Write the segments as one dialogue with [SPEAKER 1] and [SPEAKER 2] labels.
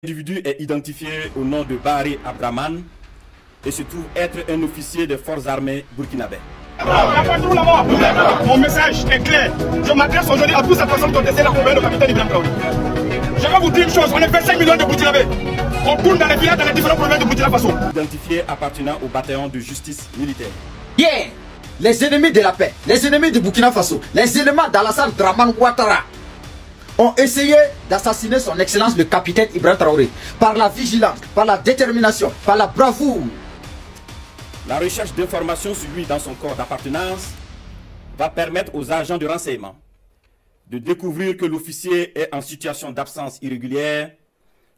[SPEAKER 1] L'individu est identifié au nom de Barry Abdraman et se trouve être un officier des forces armées burkinabè.
[SPEAKER 2] Mon message est clair. Je m'adresse aujourd'hui à toutes ces personnes qui ont essayé d'accompagner le capitaine Ibrahim Traoré. Je vais vous dire une chose, on est 25 millions de Burkinabés. On tourne dans les villages dans les différents provinces de Burkina Faso.
[SPEAKER 1] Identifié appartenant au bataillon de justice militaire.
[SPEAKER 3] Yeah! Les ennemis de la paix, les ennemis du Burkina Faso, les éléments d'Alassane Dramane Ouattara ont essayé d'assassiner son excellence le capitaine Ibrahim Traoré par la vigilance, par la détermination, par la bravoure.
[SPEAKER 1] La recherche d'informations sur lui dans son corps d'appartenance va permettre aux agents de renseignement de découvrir que l'officier est en situation d'absence irrégulière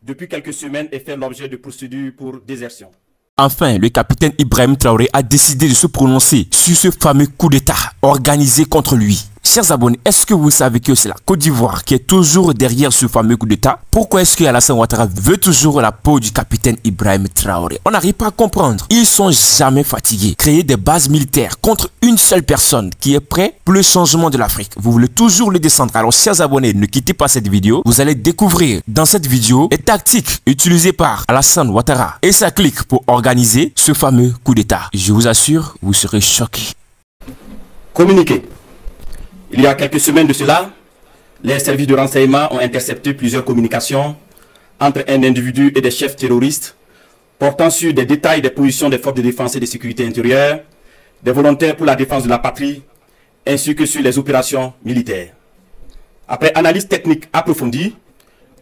[SPEAKER 1] depuis quelques semaines et fait l'objet de procédures pour désertion.
[SPEAKER 4] Enfin, le capitaine Ibrahim Traoré a décidé de se prononcer sur ce fameux coup d'État organisé contre lui. Chers abonnés, est-ce que vous savez que c'est la Côte d'Ivoire qui est toujours derrière ce fameux coup d'État? Pourquoi est-ce que Alassane Ouattara veut toujours la peau du capitaine Ibrahim Traoré? On n'arrive pas à comprendre. Ils sont jamais fatigués. Créer des bases militaires contre une seule personne qui est prêt pour le changement de l'Afrique. Vous voulez toujours le descendre. Alors, chers abonnés, ne quittez pas cette vidéo. Vous allez découvrir dans cette vidéo les tactiques utilisées par Alassane Ouattara et sa clique pour organiser ce fameux coup d'État. Je vous assure, vous serez choqués.
[SPEAKER 1] Communiqué. Il y a quelques semaines de cela, les services de renseignement ont intercepté plusieurs communications entre un individu et des chefs terroristes portant sur des détails des positions des forces de défense et de sécurité intérieure, des volontaires pour la défense de la patrie, ainsi que sur les opérations militaires. Après analyse technique approfondie,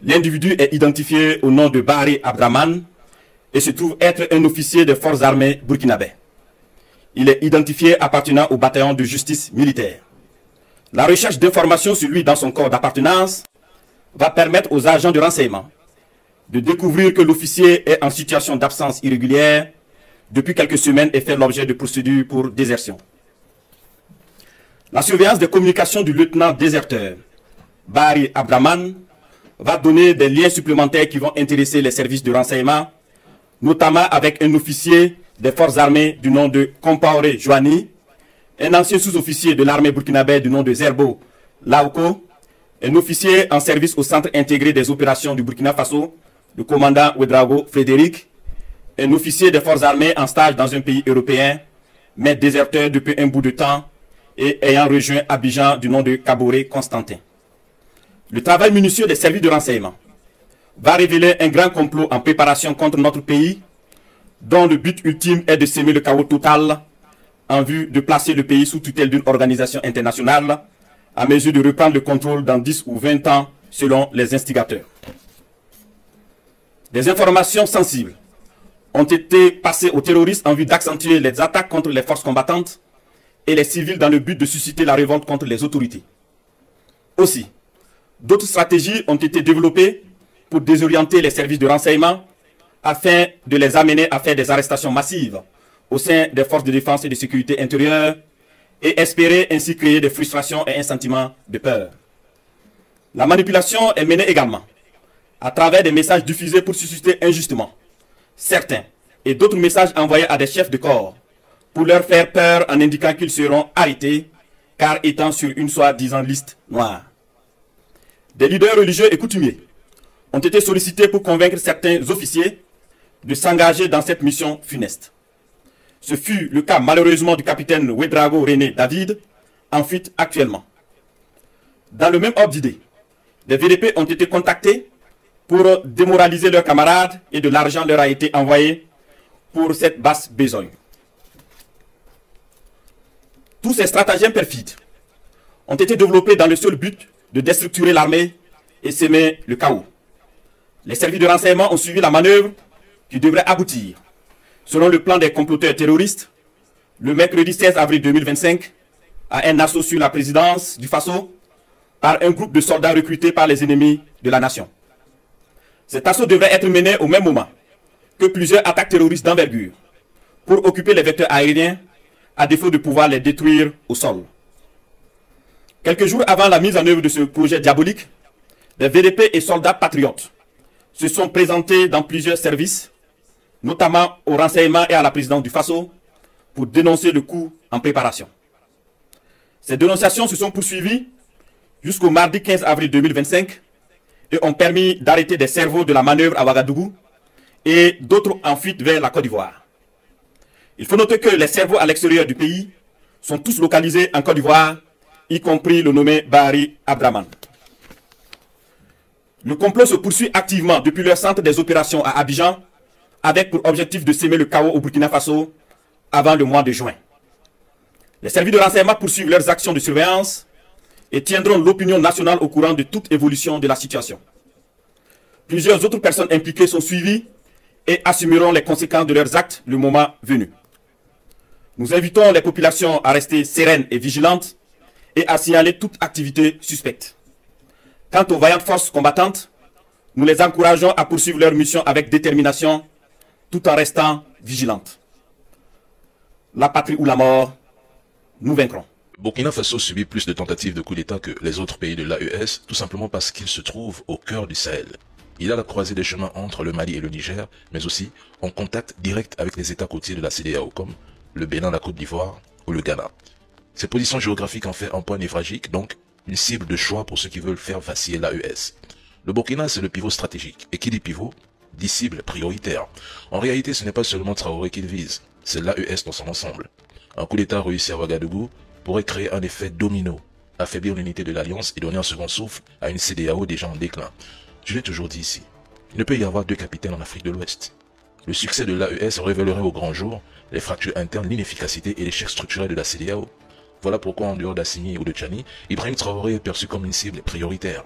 [SPEAKER 1] l'individu est identifié au nom de Barry Abdraman et se trouve être un officier des forces armées burkinabè. Il est identifié appartenant au bataillon de justice militaire. La recherche d'informations sur lui dans son corps d'appartenance va permettre aux agents de renseignement de découvrir que l'officier est en situation d'absence irrégulière depuis quelques semaines et fait l'objet de procédures pour désertion. La surveillance des communications du lieutenant déserteur Barry Abdraman va donner des liens supplémentaires qui vont intéresser les services de renseignement, notamment avec un officier des forces armées du nom de Compaoré Joani, un ancien sous-officier de l'armée burkinabè du nom de Zerbo Laoko, un officier en service au centre intégré des opérations du Burkina Faso, le commandant Ouedraogo Frédéric, un officier des forces armées en stage dans un pays européen, mais déserteur depuis un bout de temps et ayant rejoint Abidjan du nom de Kaboré Constantin. Le travail minutieux des services de renseignement va révéler un grand complot en préparation contre notre pays, dont le but ultime est de semer le chaos total en vue de placer le pays sous tutelle d'une organisation internationale à mesure de reprendre le contrôle dans 10 ou 20 ans selon les instigateurs. Des informations sensibles ont été passées aux terroristes en vue d'accentuer les attaques contre les forces combattantes et les civils dans le but de susciter la révolte contre les autorités. Aussi, d'autres stratégies ont été développées pour désorienter les services de renseignement afin de les amener à faire des arrestations massives au sein des forces de défense et de sécurité intérieure et espérer ainsi créer des frustrations et un sentiment de peur. La manipulation est menée également à travers des messages diffusés pour susciter injustement certains et d'autres messages envoyés à des chefs de corps pour leur faire peur en indiquant qu'ils seront arrêtés car étant sur une soi-disant liste noire. Des leaders religieux et coutumiers ont été sollicités pour convaincre certains officiers de s'engager dans cette mission funeste. Ce fut le cas malheureusement du capitaine Ouedraogo René David, en fuite actuellement. Dans le même ordre d'idée, des VDP ont été contactés pour démoraliser leurs camarades et de l'argent leur a été envoyé pour cette basse besogne. Tous ces stratagèmes perfides ont été développés dans le seul but de déstructurer l'armée et semer le chaos. Les services de renseignement ont suivi la manœuvre qui devrait aboutir, selon le plan des comploteurs terroristes, le mercredi 16 avril 2025, à un assaut sur la présidence du Faso par un groupe de soldats recrutés par les ennemis de la nation. Cet assaut devrait être mené au même moment que plusieurs attaques terroristes d'envergure pour occuper les vecteurs aériens à défaut de pouvoir les détruire au sol. Quelques jours avant la mise en œuvre de ce projet diabolique, les VDP et soldats patriotes se sont présentés dans plusieurs services, notamment au renseignement et à la présidence du Faso, pour dénoncer le coup en préparation. Ces dénonciations se sont poursuivies jusqu'au mardi 15 avril 2025 et ont permis d'arrêter des cerveaux de la manœuvre à Ouagadougou et d'autres en fuite vers la Côte d'Ivoire. Il faut noter que les cerveaux à l'extérieur du pays sont tous localisés en Côte d'Ivoire, y compris le nommé Bahari Abdraman. Le complot se poursuit activement depuis leur centre des opérations à Abidjan, avec pour objectif de semer le chaos au Burkina Faso avant le mois de juin. Les services de renseignement poursuivent leurs actions de surveillance et tiendront l'opinion nationale au courant de toute évolution de la situation. Plusieurs autres personnes impliquées sont suivies et assumeront les conséquences de leurs actes le moment venu. Nous invitons les populations à rester sereines et vigilantes et à signaler toute activité suspecte. Quant aux vaillantes forces combattantes, nous les encourageons à poursuivre leur mission avec détermination tout en restant vigilantes. La patrie ou la mort, nous vaincrons.
[SPEAKER 5] Burkina Faso subit plus de tentatives de coup d'État que les autres pays de l'AES, tout simplement parce qu'il se trouve au cœur du Sahel. Il a la croisée des chemins entre le Mali et le Niger, mais aussi en contact direct avec les États côtiers de la CEDEAO comme le Bénin, la Côte d'Ivoire ou le Ghana. Ces positions géographiques en fait un point névralgique, donc une cible de choix pour ceux qui veulent faire vaciller l'AES. Le Burkina, c'est le pivot stratégique. Et qui dit pivot, dit cible prioritaire. En réalité, ce n'est pas seulement Traoré qu'il vise, c'est l'AES dans son ensemble. Un coup d'État réussi à Ouagadougou pourrait créer un effet domino, affaiblir l'unité de l'Alliance et donner un second souffle à une CEDEAO déjà en déclin. Je l'ai toujours dit ici, il ne peut y avoir deux capitaines en Afrique de l'Ouest. Le succès de l'AES révélerait au grand jour les fractures internes, l'inefficacité et l'échec structurel de la CEDEAO. Voilà pourquoi en dehors d'Assimi ou de Tchani, Ibrahim Traoré est perçu comme une cible prioritaire.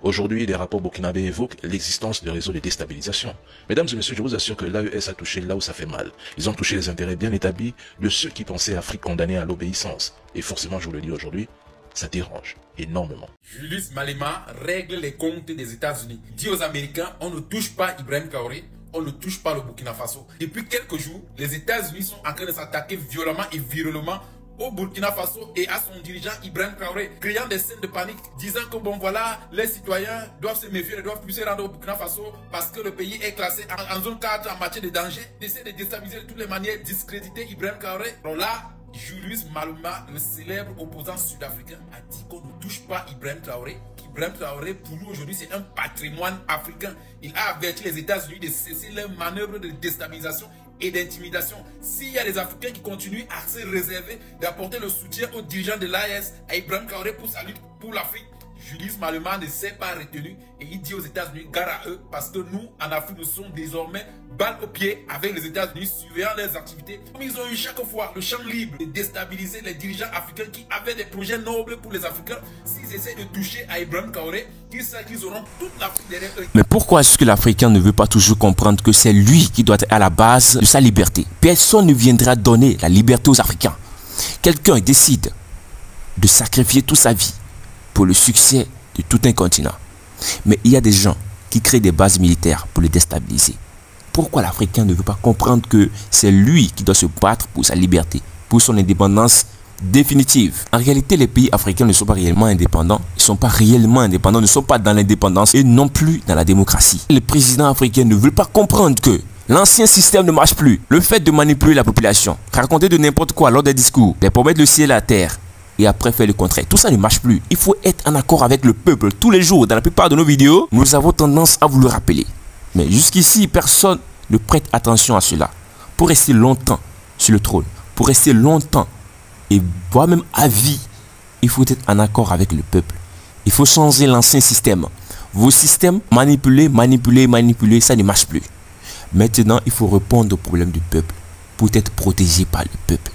[SPEAKER 5] Aujourd'hui, des rapports burkinabés évoquent l'existence de réseaux de déstabilisation. Mesdames et messieurs, je vous assure que l'AES a touché là où ça fait mal. Ils ont touché les intérêts bien établis de ceux qui pensaient Afrique condamnée à l'obéissance. Et forcément, je vous le dis aujourd'hui, ça dérange énormément.
[SPEAKER 6] Julius Malema règle les comptes des États-Unis. Dit aux Américains, on ne touche pas Ibrahim Traoré, on ne touche pas le Burkina Faso. Depuis quelques jours, les États-Unis sont en train de s'attaquer violemment et virulemment au Burkina Faso et à son dirigeant Ibrahim Traoré, créant des scènes de panique, disant que bon voilà, les citoyens doivent se méfier, ne doivent plus se rendre au Burkina Faso parce que le pays est classé en zone 4 en matière de danger, d'essayer de déstabiliser de toutes les manières, discréditer Ibrahim Traoré. Alors là, Julius Malema, le célèbre opposant sud-africain, a dit qu'on ne touche pas Ibrahim Traoré. Ibrahim Traoré, pour nous aujourd'hui, c'est un patrimoine africain. Il a averti les États-Unis de cesser leurs manœuvres de déstabilisation et d'intimidation. S'il y a des Africains qui continuent à se réserver d'apporter le soutien aux dirigeants de l'AES, à Ibrahim Traoré pour sa lutte pour l'Afrique, Julius Malema ne s'est pas retenu et il dit aux États-Unis, gare à eux, parce que nous, en Afrique, nous sommes désormais balles au pied avec les États-Unis, surveillant leurs activités. Comme ils ont eu chaque fois le champ libre de déstabiliser les dirigeants africains qui avaient des projets nobles pour les Africains, s'ils essaient de toucher à Ibrahim Traoré, qu'ils savent qu'ils auront toute l'Afrique derrière eux.
[SPEAKER 4] Mais pourquoi est-ce que l'Africain ne veut pas toujours comprendre que c'est lui qui doit être à la base de sa liberté? Personne ne viendra donner la liberté aux Africains. Quelqu'un décide de sacrifier toute sa vie pour le succès de tout un continent. Mais il y a des gens qui créent des bases militaires pour le déstabiliser. Pourquoi l'Africain ne veut pas comprendre que c'est lui qui doit se battre pour sa liberté, pour son indépendance définitive? En réalité, les pays africains ne sont pas réellement indépendants. Ils ne sont pas réellement indépendants, ne sont pas dans l'indépendance et non plus dans la démocratie. Les présidents africains ne veulent pas comprendre que l'ancien système ne marche plus. Le fait de manipuler la population, raconter de n'importe quoi lors des discours, les promettre le ciel et la terre, et après faire le contraire. Tout ça ne marche plus. Il faut être en accord avec le peuple. Tous les jours, dans la plupart de nos vidéos, nous avons tendance à vous le rappeler. Mais jusqu'ici, personne ne prête attention à cela. Pour rester longtemps sur le trône, pour rester longtemps, et voire même à vie, il faut être en accord avec le peuple. Il faut changer l'ancien système. Vos systèmes, manipuler, ça ne marche plus. Maintenant, il faut répondre aux problèmes du peuple pour être protégé par le peuple.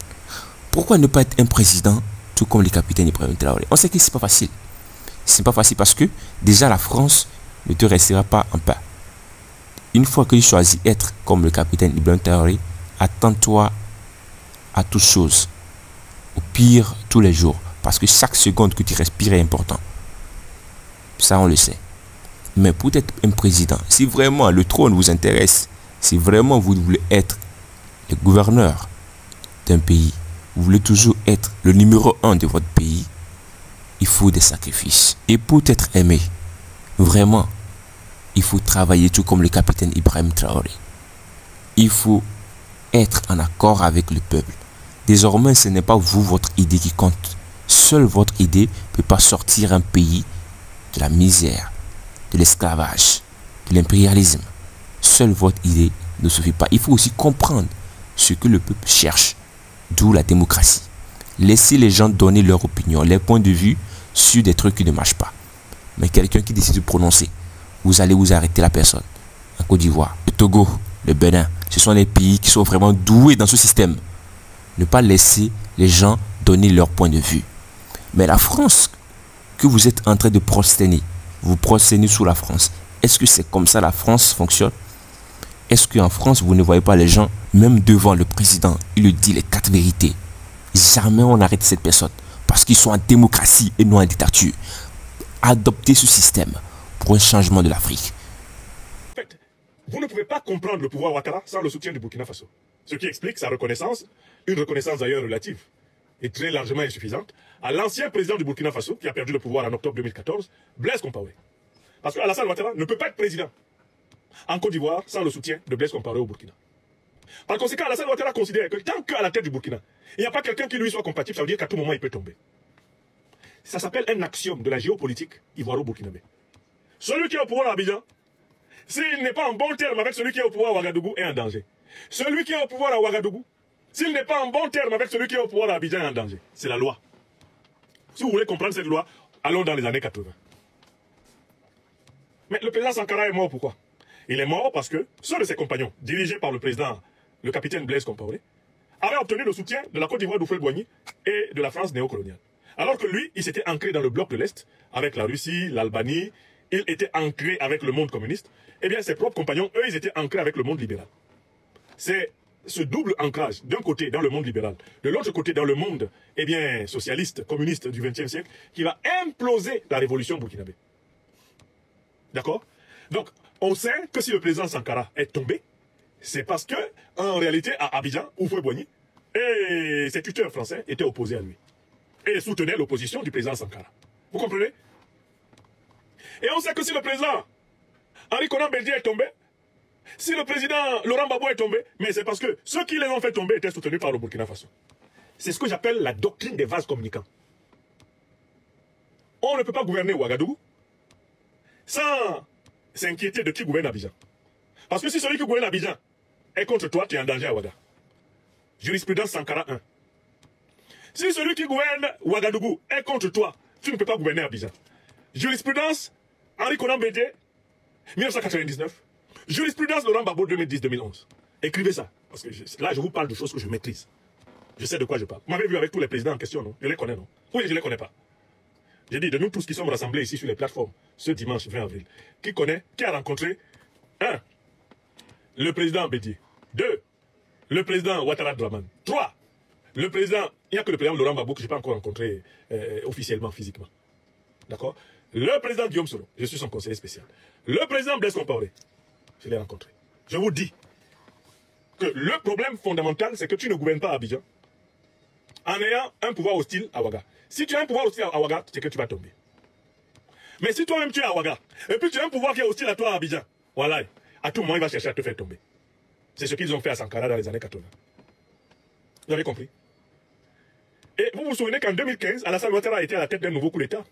[SPEAKER 4] Pourquoi ne pas être un président tout comme le capitaine Ibrahim Traoré? On sait que c'est pas facile. C'est pas facile parce que déjà la France ne te restera pas en paix. Une fois que tu choisis être comme le capitaine Ibrahim Traoré, attends-toi à toutes choses. Au pire, tous les jours. Parce que chaque seconde que tu respires est important. Ça, on le sait. Mais pour être un président, si vraiment le trône vous intéresse, si vraiment vous voulez être le gouverneur d'un pays, vous voulez toujours être le numéro 1 de votre pays, il faut des sacrifices. Et pour être aimé, vraiment, il faut travailler tout comme le capitaine Ibrahim Traoré. Il faut être en accord avec le peuple. Désormais, ce n'est pas vous, votre idée qui compte. Seule votre idée ne peut pas sortir un pays de la misère, de l'esclavage, de l'impérialisme. Seule votre idée ne suffit pas. Il faut aussi comprendre ce que le peuple cherche, d'où la démocratie. Laissez les gens donner leur opinion, leur point de vue sur des trucs qui ne marchent pas. Mais quelqu'un qui décide de prononcer, vous allez vous arrêter la personne. En Côte d'Ivoire, le Togo, le Bénin, ce sont les pays qui sont vraiment doués dans ce système. Ne pas laisser les gens donner leur point de vue. Mais la France, que vous êtes en train de prosterner, vous prosternez sous la France. Est-ce que c'est comme ça la France fonctionne? Est-ce qu'en France, vous ne voyez pas les gens, même devant le président, il lui dit les 4 vérités. Jamais on arrête cette personne, parce qu'ils sont en démocratie et non en dictature. Adoptez ce système pour un changement de l'Afrique.
[SPEAKER 2] En fait, vous ne pouvez pas comprendre le pouvoir Ouattara sans le soutien du Burkina Faso. Ce qui explique sa reconnaissance, une reconnaissance d'ailleurs relative et très largement insuffisante, à l'ancien président du Burkina Faso, qui a perdu le pouvoir en octobre 2014, Blaise Compaoré. Parce que Alassane Ouattara ne peut pas être président en Côte d'Ivoire sans le soutien de Blaise Compaoré au Burkina. Par conséquent, Alassane Ouattara considère que tant qu'à la tête du Burkina, il n'y a pas quelqu'un qui lui soit compatible, ça veut dire qu'à tout moment il peut tomber. Ça s'appelle un axiome de la géopolitique ivoiro-burkinabé. Celui qui est au pouvoir à Abidjan, s'il n'est pas en bon terme avec celui qui est au pouvoir à Ouagadougou, est en danger. Celui qui est au pouvoir à Ouagadougou, s'il n'est pas en bon terme avec celui qui est au pouvoir à Abidjan, est en danger. C'est la loi. Si vous voulez comprendre cette loi, allons dans les années 80. Mais le président Sankara est mort pourquoi? Il est mort parce que ceux de ses compagnons, dirigés par le président, le capitaine Blaise Compaoré, avaient obtenu le soutien de la Côte d'Ivoire d'Houphouët-Boigny et de la France néocoloniale. Alors que lui, il s'était ancré dans le bloc de l'Est, avec la Russie, l'Albanie, il était ancré avec le monde communiste, eh bien ses propres compagnons, eux, ils étaient ancrés avec le monde libéral. C'est ce double ancrage, d'un côté dans le monde libéral, de l'autre côté dans le monde, eh bien, socialiste, communiste du XXe siècle, qui va imploser la révolution burkinabé. D'accord? Donc, on sait que si le président Sankara est tombé, c'est parce que, en réalité, à Abidjan, Houphouët-Boigny et ses tuteurs français étaient opposés à lui. Et soutenaient l'opposition du président Sankara. Vous comprenez? Et on sait que si le président Henri Konan Bédié est tombé, si le président Laurent Gbagbo est tombé, mais c'est parce que ceux qui les ont fait tomber étaient soutenus par le Burkina Faso. C'est ce que j'appelle la doctrine des vases communicants. On ne peut pas gouverner Ouagadougou sans s'inquiéter de qui gouverne Abidjan. Parce que si celui qui gouverne Abidjan est contre toi, tu es en danger à Ouaga. Jurisprudence Sankara 1. Si celui qui gouverne Ouagadougou est contre toi, tu ne peux pas gouverner Abidjan. Jurisprudence Henri Konan Bédié 1999. Jurisprudence Laurent Gbagbo 2010-2011. Écrivez ça. Parce que là, je vous parle de choses que je maîtrise. Je sais de quoi je parle. Vous m'avez vu avec tous les présidents en question, non? Je les connais, non? Oui, je ne les connais pas. J'ai dit, de nous tous qui sommes rassemblés ici sur les plateformes, ce dimanche 20 avril, qui a rencontré 1. Le président Bédié. 2. Le président Ouattara Draman. 3. Le président, il n'y a que le président Laurent Gbagbo que je n'ai pas encore rencontré officiellement, physiquement. D'accord? Le président Guillaume Soro, je suis son conseiller spécial. Le président Blaise Compaoré, je l'ai rencontré. Je vous dis que le problème fondamental, c'est que tu ne gouvernes pas à Abidjan en ayant un pouvoir hostile à Ouaga. Si tu as un pouvoir hostile à Ouaga, c'est que tu vas tomber. Mais si toi-même tu es à Ouaga, et puis tu as un pouvoir qui est hostile à toi à Abidjan, voilà, à tout moment, il va chercher à te faire tomber. C'est ce qu'ils ont fait à Sankara dans les années 80. Vous avez compris? Et vous vous souvenez qu'en 2015, Alassane Ouattara a été à la tête d'un nouveau coup d'État.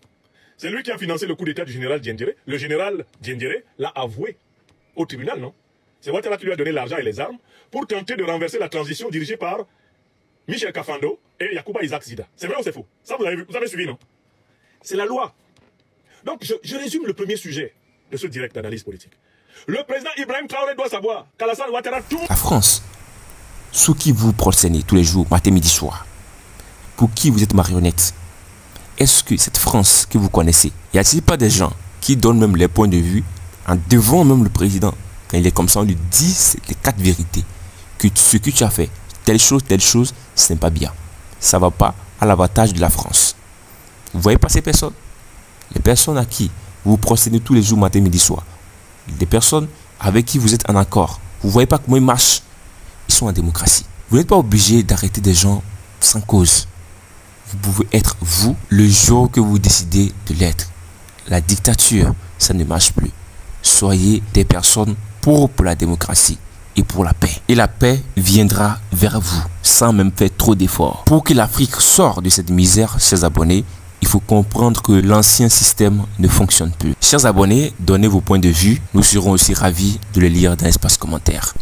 [SPEAKER 2] C'est lui qui a financé le coup d'État du général Diendéré. Le général Diendéré l'a avoué au tribunal, non? C'est Ouattara qui lui a donné l'argent et les armes pour tenter de renverser la transition dirigée par Michel Kafando et Yacouba Isaac Zida. C'est vrai ou c'est faux? Ça, vous avez suivi, non? C'est la loi. Donc, je résume le premier sujet de ce direct d'analyse politique. Le président Ibrahim Traoré doit savoir qu'Alassane Ouattara tourne...
[SPEAKER 4] La France, sous qui vous procédez tous les jours, matin, midi, soir, pour qui vous êtes marionnette, est-ce que cette France que vous connaissez, y a-t-il pas des gens qui donnent même les points de vue en devant même le président? Quand il est comme ça, on lui dit les 4 vérités. Que ce que tu as fait, telle chose, ce n'est pas bien. Ça ne va pas à l'avantage de la France. Vous voyez pas ces personnes? Les personnes à qui vous procédez tous les jours, matin, midi, soir. Des personnes avec qui vous êtes en accord. Vous voyez pas comment ils marchent? Ils sont en démocratie. Vous n'êtes pas obligé d'arrêter des gens sans cause. Vous pouvez être vous le jour que vous décidez de l'être. La dictature, ça ne marche plus. Soyez des personnes pour la démocratie et pour la paix. Et la paix viendra vers vous sans même faire trop d'efforts. Pour que l'Afrique sorte de cette misère, chers abonnés, il faut comprendre que l'ancien système ne fonctionne plus. Chers abonnés, donnez vos points de vue. Nous serons aussi ravis de les lire dans l'espace commentaire.